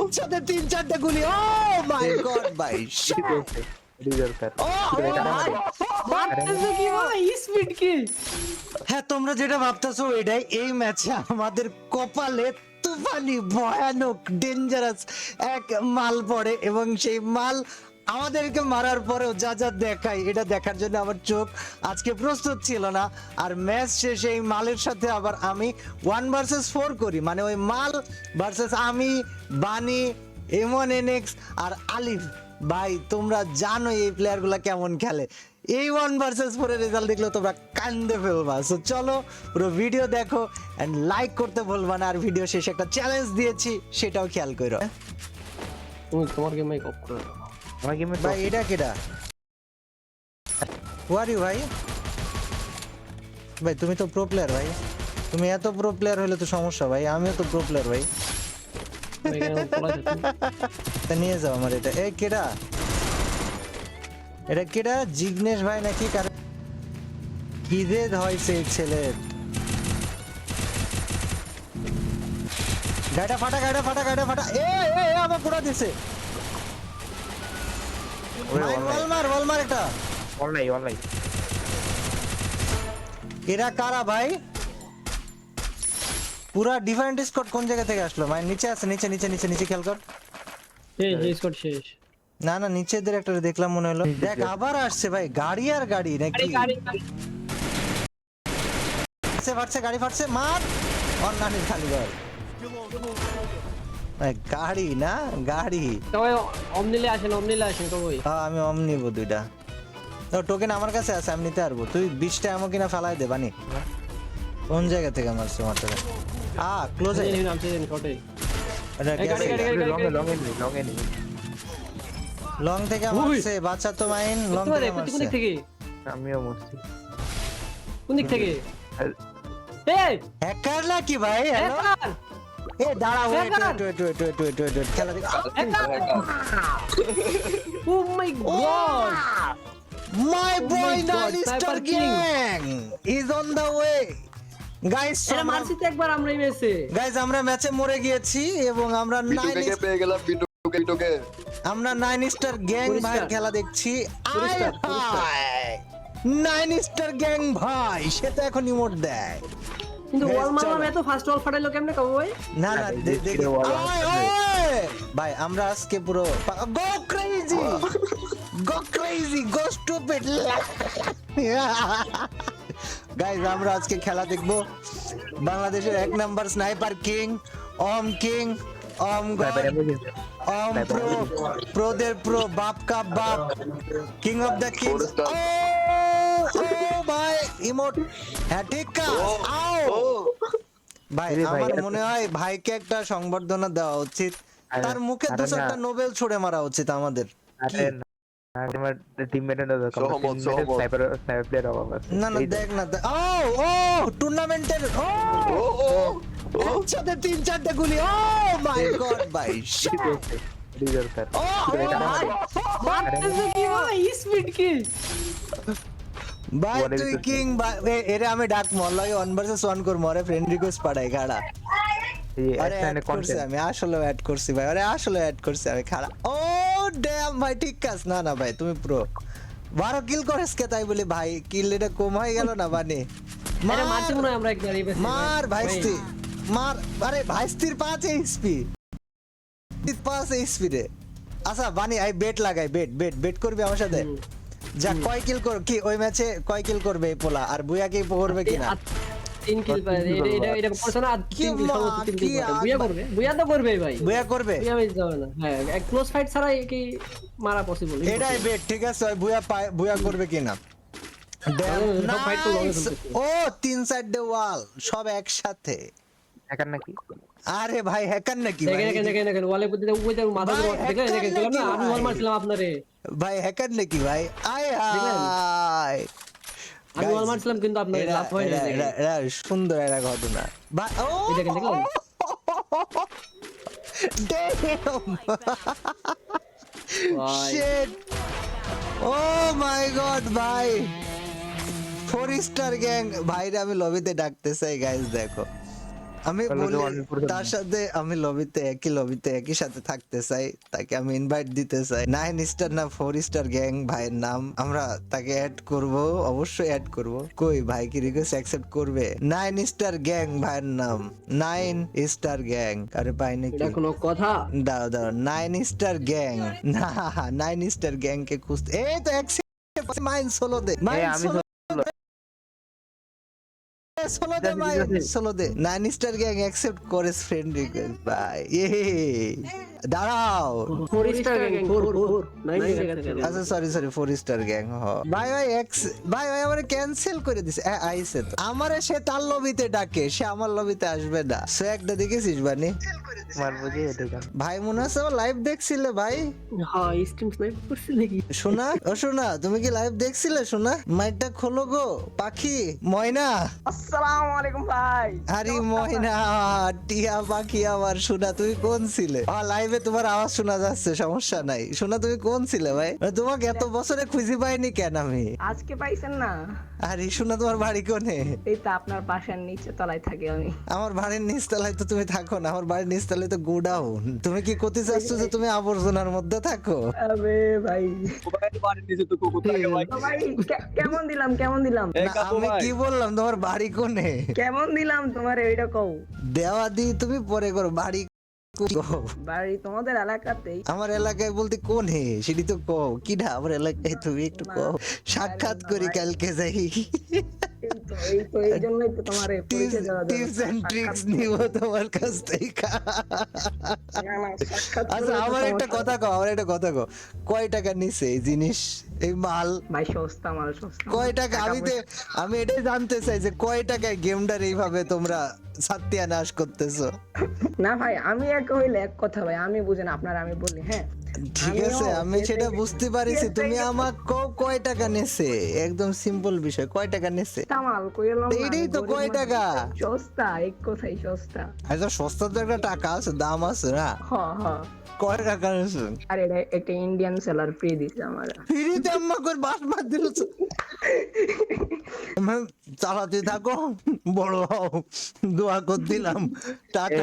একসাথে 3-4টা গুলি। ও মাই গড ভাই, মারতেছে কি ভাই, স্পিড কি? হ্যাঁ তোমরা যেটা ভাবতেছো এটাই। এই ম্যাচে আমাদের কপালে তুফানি ভয়ানক ডেঞ্জারাস এক মাল পড়ে এবং সেই মাল আমাদেরকে মারার পরেও যা যা দেখায় এটা দেখার জন্য আমার চোখ আজকে প্রস্তুত ছিল না। আর ম্যাচ শেষে এই মালের সাথে আবার আমি 1 vs 4 করি, মানে ওই মাল ভার্সেস আমি, বানি, এমন এনএক্স আর আলিফ। ভাই তোমরা জানো এই প্লেয়ারগুলো কেমন খেলে। এই 1 vs 4 এর রেজাল্ট দেখলে তোমরা কান্দে ফেলবা। সো চলো পুরো ভিডিও দেখো এন্ড লাইক করতে ভুলবা না। আর ভিডিও শেষে একটা চ্যালেঞ্জ দিয়েছি, সেটাও খেয়াল করো। তুমি তোমার গেমে অফ করে দাও। আমার গেমে ভাই এটা কেডা? ওয়ারি ভাই, ভাই তুমি তো প্রো প্লেয়ার ভাই। তুমি এত প্রো প্লেয়ার হলে তো সমস্যা ভাই, আমিও তো প্রো প্লেয়ার ভাই। তুমি এখানে পলা যাচ্ছে। তা নিয়ে যাও আমার এটা। এই কেডা? এটা কেডা? জিগ্নেশ ভাই নাকি? কার কি রে হইছে এই ছেলের? গাড়িটা ফাটা, গাড়িটা ফাটা, গাড়িটা ফাটা। এ এ এ, আমার পুরো দিছে। ভাই ওয়াল মার এটা। অনলাইন এরা কারা ভাই? পুরা ডিফারেন্ট স্কোয়াড কোন জায়গা থেকে আসলো? ভাই নিচে আছে, নিচে নিচে নিচে নিচে খেয়াল কর। শেষ স্কোর শেষ। না না নিচেদের একটা দেখলাম মনে হলো। দেখ আবার আসছে ভাই, গাড়ি আর গাড়ি নাকি? গাড়ি ফাটছে গাড়ি ফাটছে, মার অন্যান্য খালি ঘর। গাড়ি না গাড়ি। সবাই অমনিলে আসেন কই? হ্যাঁ আমি অম নিব দুইটা। তো টোকেন আমার কাছে আছে, আমি নিতে পারবো। তুই 20টা এমন কিনা ফেলাই দে বানি। কোন জায়গা থেকে মারছে মারতে? ক্লোজ এই নামছে দেন শটে। লং লং থেকে মারছে বাচ্চা তো মাইন। লং থেকে কোন মারছে। দিক থেকে? আমিও মরছি। কোন দিক থেকে? এই হ্যাকার নাকি ভাই? হ্যালো এ দাঁড়া, ওয়েট খেলা দেখ। ও মাই god, My boy God, Nanister Sniper King. Gang is on the way. Guys, এটা মারছি তো একবার আমরা এই ম্যাচে। guys আমরা ম্যাচে মরে গিয়েছি এবং আমরা বিটুকে পেয়ে গেলাম। বিটুকে আমরা 9 স্টার গ্যাং ভাই খেলা দেখছি। পরিষ্কার। 9 স্টার গ্যাং ভাই, সেটা এখন ইমোট দেয়। কিন্তু Guys, ওয়াল মারলাম, চলো। এত ফার্স্ট ওয়াল ফাটাইলো কেমনে কব ভাই? না না দেখ ভাই আমরা আজকে পুরো গো ক্রেজি গো স্টুপিড গাইস। আমরা আজকে খেলা দেখবো বাংলাদেশের 1 নাম্বার স্নাইপার কিং ওম গড ওম প্রোদের প্রো বাপ কা বাপ কিং অফ দ্য কিংস। ও ভাই ইমোট হ্যাঁ ঠিক কাজ। আও ভাই আমার মনে হয় ভাইকে একটা সংবর্ধনা দেওয়া উচিত। তার মুখে 2-4টা নোবেল ছুড়ে মারা উচিত আমাদের। আরে আমার টিমমেটের না স্নাইপার প্লেয়ার অভাব আছে। না না দেখ না ও টুর্নামেন্টের একসাথে 3-4টা গুলি। ও মাই গড ভাই, রিজার্ভার মারতেছে কি ভাই, স্পিড কি? ভাই তুই কিং ভাই। এরে আমি ডাক মর লাগে 1 vs 1 কর মরে ফ্রেন্ড রিকোয়েস্ট পাঠাই খাড়া। আরে অ্যাড করছি আমি, আসলে অ্যাড করছি ভাই। আরে আসলে অ্যাড করছি আমি খাড়া। ও ড্যাম ভাই ঠিক কাজ। না না ভাই তুমি প্রো 12 কিল করেছ কে তাই বলি ভাই কিল এটা কম হয়ে গেল না বানি? আরে মারছি মনে হয় আমরা একবার এই ম্যাচে। মার ভাইস্তি মার। আরে ভাইস্তির 5 এইচপি 5 এইচপি রে। আচ্ছা বানি আই বেট লাগাই, বেট করবি আমার সাথে? যা কয় কিল কর কি ওই ম্যাচে কয় কিল করবে এই পোলা আর বুয়া কি করবে কিনা? 3 কিল পায়। এটা করছ না 3 কিল সর্বোচ্চ 3 কিল পায়। বুয়া তো করবে ভাই। বুয়া করবে। বুয়া মিস যাবে না। হ্যাঁ এক ক্লোজ ফাইট ছাড়া কি মারা পসিবল? এটাই বেট ঠিক আছে। ওই বুয়া করবে কিনা? সব fight তো লগে চলতেছে। ও 3 সাইড ওয়াল সব একসাথে। হ্যাকার নাকি? আরে ভাই হ্যাকার নাকি ভাই? দেখেন ওয়ালে প্রতি ওই যে মাথা ভাই, দেখেন hacker গেলাম না, নাকি আমি ওয়াল ভাই? মারছিলাম আপনারে। ভাই হ্যাকার নাকি ভাই? আয় হায় আমি ওয়াল মারছিলাম কিন্তু আপনার লাভ হয় না। এরা সুন্দর একটা ঘটনা ভাই। ও দেখেন damn ভাই। shit oh my god ভাই 4 স্টার গ্যাং ভাইরা আমি লবিতে ডাকতে চাই। গাইস দেখো আমি বলো যে বলি 100% তার সাথে আমি একই লবিতে একই সাথে থাকতে চাই, তাকে আমি ইনভাইট দিতে চাই। 9 স্টার না 4 স্টার গ্যাং ভাইয়ের নাম, আমরা তাকে অ্যাড করব, অবশ্যই অ্যাড করব। কই ভাই কি রিকোয়েস্ট অ্যাকসেপ্ট করবে? 9 স্টার গ্যাং ভাইয়ের নাম, 9 স্টার গ্যাং। আরে পাই নাকি? এটা কোনো কথা? দাঁড়াও দাঁড়াও, 9 স্টার গ্যাং না, 9 স্টার গ্যাং কে খুঁজতে, এই তো অ্যাকসেপ্ট মাইন সোলো দে, মাইন আমি সোলো সোলো দে, মাইন সোলো দে। 9 স্টার গ্যাং অ্যাকসেপ্ট করে ফ্রেন্ড রিকোয়েস্ট ভাই। দাঁড়াও, 4 স্টার গ্যাং 4 আচ্ছা সরি 4 স্টার গ্যাং। ভাই ভাই ভাই ভাই আমারে ক্যান্সেল করে দিছে। আইছে তো আমারে, সে তার লবিতে ডাকে, সে আমার লবিতে আসবে না। সে একটা দেখেছিস বানি মারবো যে এটা কেন? ভাই মনে আছে লাইভ দেখছিলে ভাই? হ্যাঁ স্ট্রিম স্নাইপ করছে নাকি? শোনা ও শোনা, তুমি কি লাইভ দেখছিলে? শোনা মাইকটা খোলো গো পাখি ময়না। আসসালামু আলাইকুম ভাই। আরে ময়না টিয়া পাখি আমার। শোনা তুমি কোন ছিলে? লাইভে তোমার আওয়াজ শোনা যাচ্ছে, সমস্যা নাই। শোনা তুমি কোন ছিলে ভাই? তোমাকে এত বছরে খুঁজে পাইনি কেন আমি? আজকে পাইছেন না? আরে শোনা তোমার বাড়ি কোনে? এই তো আপনার বাসার নিচে তলায় থাকি আমি। আমার বাড়ির নিচতলায় তো তুমি থাকো না, আমার বাড়ির নিচতলায় তো গোডাউন। তুমি কি করতে চাচ্ছ যে তুমি আবর্জনার মধ্যে থাকো? আবে ভাই তো ভাই কেমন দিলাম না, আমি কি বললাম তোমার বাড়ি কোনে? কেমন দিলাম তোমার এইটা কও। দেওয়া দি তুমি পরে করো, বাড়ি কও। বাড়ি তোমাদের এলাকাতেই। আমার এলাকায় বলতে কোন হে সেটি তো কও। কিডা আমার এলাকায় তুমি একটু কও, সাক্ষাৎ করি কালকে যাই। এই জন্যই তো তোমার পরিচয় দেওয়া যাবে। টিপস এন্ড ট্রিক্স নিব তোমার কাছ থেকে। আচ্ছা আমার একটা কথা কও, কয় টাকা নিছে এই জিনিস, এই মাল? ভাই সস্তা মাল, সস্তা কয় টাকা? আমি এটাই জানতে চাই যে কয় টাকায় গেমটার এইভাবে তোমরা সাত্তিয়া নাশ করতেছো? না ভাই আমি এক হইলে এক কথা ভাই, আমি বুঝেন আপনার, আমি বলি হ্যাঁ ঠিক আছে আমি সেটা বুঝতে পারিছি। তুমি আমাকে কও কয় টাকা নেছে, একদম সিম্পল বিষয়, কয় টাকা নেছে? তামাল কইলাম না, এইটাই তো, আমি কয় গরিব টাকা? মানুষ। সস্তা, এক কথাই সস্তা। আচ্ছা সস্তা তো একটা টাকা আছে, দাম আছে না? হ্যাঁ কয় টাকা নেছে? আর এটা একটা ইন্ডিয়ান সেলার ফ্রি দিছে আমার। ফ্রিতে আম্মা করে বাস বাদ দিল। চালাতে থাকো, বড় হও, দোয়া করে দিলাম। টাটা।